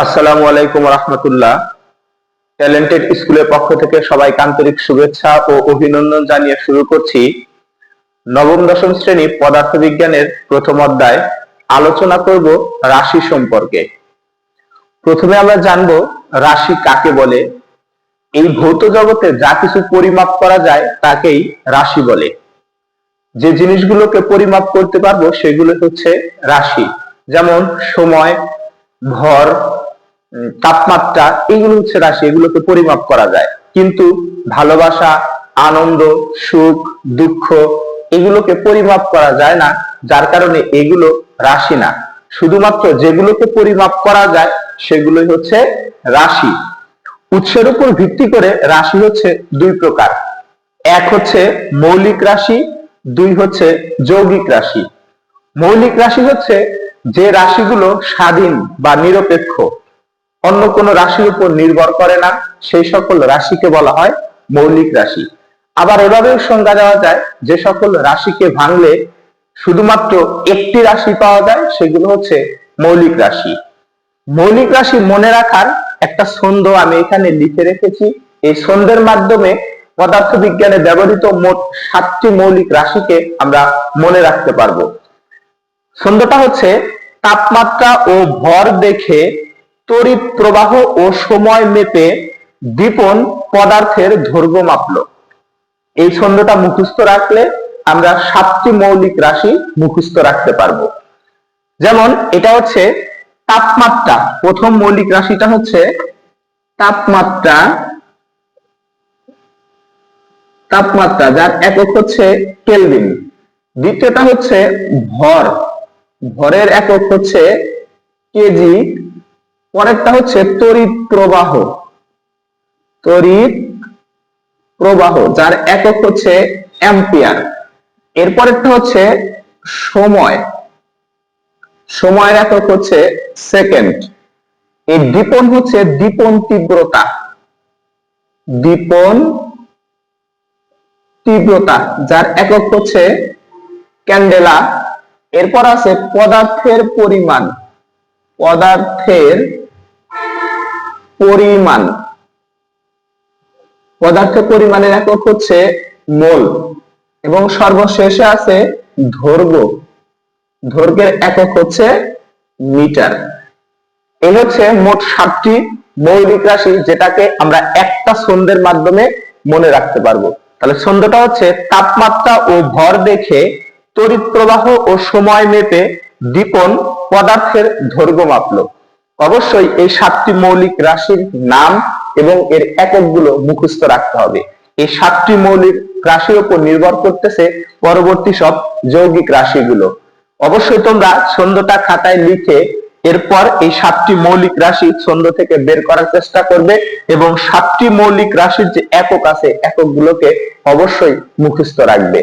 আসসালামু আলাইকুম রাহমাতুল্লাহ। ট্যালেন্টেড স্কুলের পক্ষ থেকে সবাইকে আন্তরিক শুভেচ্ছা ও অভিনন্দন জানিয়ে শুরু করছি নবম দশম শ্রেণী পদার্থবিজ্ঞানের প্রথম অধ্যায়। আলোচনা করব রাশি সম্পর্কে। প্রথমে আমরা জানব রাশি কাকে বলে। এই ভৌত জগতে যা কিছু পরিমাপ করা যায় তাকেই রাশি বলে। যে জিনিসগুলোকে পরিমাপ করতে পারবো সেগুলো হচ্ছে রাশি, যেমন সময়, ভর, তাপমাত্রা, এগুলো হচ্ছে রাশি, এগুলোকে পরিমাপ করা যায়। কিন্তু ভালোবাসা, আনন্দ, সুখ, দুঃখ এগুলোকে পরিমাপ করা যায় না, যার কারণে এগুলো রাশি না। শুধুমাত্র যেগুলোকে পরিমাপ করা যায় সেগুলোই হচ্ছে রাশি। উৎসের উপর ভিত্তি করে রাশি হচ্ছে দুই প্রকার। এক হচ্ছে মৌলিক রাশি, দুই হচ্ছে যৌগিক রাশি। মৌলিক রাশি হচ্ছে যে রাশিগুলো স্বাধীন বা নিরপেক্ষ, অন্য কোনো রাশির উপর নির্ভর করে না, সেই সকল রাশিকে বলা হয় মৌলিক রাশি। আবার এভাবেও সংজ্ঞা দেওয়া যায়, যে সকল রাশিকে ভাঙলে শুধুমাত্র একটি রাশি পাওয়া যায় সেগুলো হচ্ছে মৌলিক রাশি। মৌলিক রাশি মনে রাখার একটা ছন্দ আমি এখানে লিখে রেখেছি। এই ছন্দের মাধ্যমে পদার্থবিজ্ঞানে ব্যবহৃত মোট 7টি মৌলিক রাশিকে আমরা মনে রাখতে পারবো। ছন্দটা হচ্ছে: তাপমাত্রা ও ভর দেখে তড়িৎ প্রবাহ ও সময় মেপে দীপন পদার্থের দৈর্ঘ্য মাপল। এই ছন্দটা মুখস্থ রাখলে আমরা 7টি মৌলিক রাশি মুখস্থ রাখতে পারবো। যেমন এটা হচ্ছে তাপমাত্রা। প্রথম মৌলিক রাশিটা হচ্ছে তাপমাত্রা, তাপমাত্রা যার একক হচ্ছে কেলভিন। দ্বিতীয়টা হচ্ছে ভর, ভরের একক হচ্ছে কেজি। পরেরটা হচ্ছে তড়িৎ প্রবাহ, তড়িৎ প্রবাহ যার একক হচ্ছে অ্যাম্পিয়ার। এরপরেরটা হচ্ছে সময়, সময়ের একক হচ্ছে সেকেন্ড। এই দীপন হচ্ছে দীপন তীব্রতা, দীপন তীব্রতা যার একক হচ্ছে ক্যান্ডেলা। এরপর আছে পদার্থের পরিমাণ, পদার্থের পরিমাণ, পদার্থের পরিমাণের একক হচ্ছে মোল। এবং সর্বশেষে আছে দৈর্ঘ্য, দৈর্ঘ্যের একক হচ্ছে মিটার। এই হচ্ছে মোট 7টি মৌলিক রাশি, যেটাকে আমরা একটা ছন্দের মাধ্যমে মনে রাখতে পারবো। তাহলে ছন্দটা হচ্ছে: তাপমাত্রা ও ভর দেখে তড়িৎ প্রবাহ ও সময় মেপে দীপন পদার্থের দৈর্ঘ্য মাপল। অবশ্যই এই 7টি মৌলিক রাশির নাম এবং এর এককগুলো মুখস্থ রাখতে হবে। এই 7টি মৌলিক রাশির উপর নির্ভর করতেছে পরবর্তী সব যৌগিক রাশিগুলো। অবশ্যই তোমরা ছন্দটা খাতায় লিখে এরপর এই 7টি মৌলিক রাশি ছন্দ থেকে বের করার চেষ্টা করবে এবং 7টি মৌলিক রাশির যে একক আছে এককগুলোকে অবশ্যই মুখস্থ রাখবে।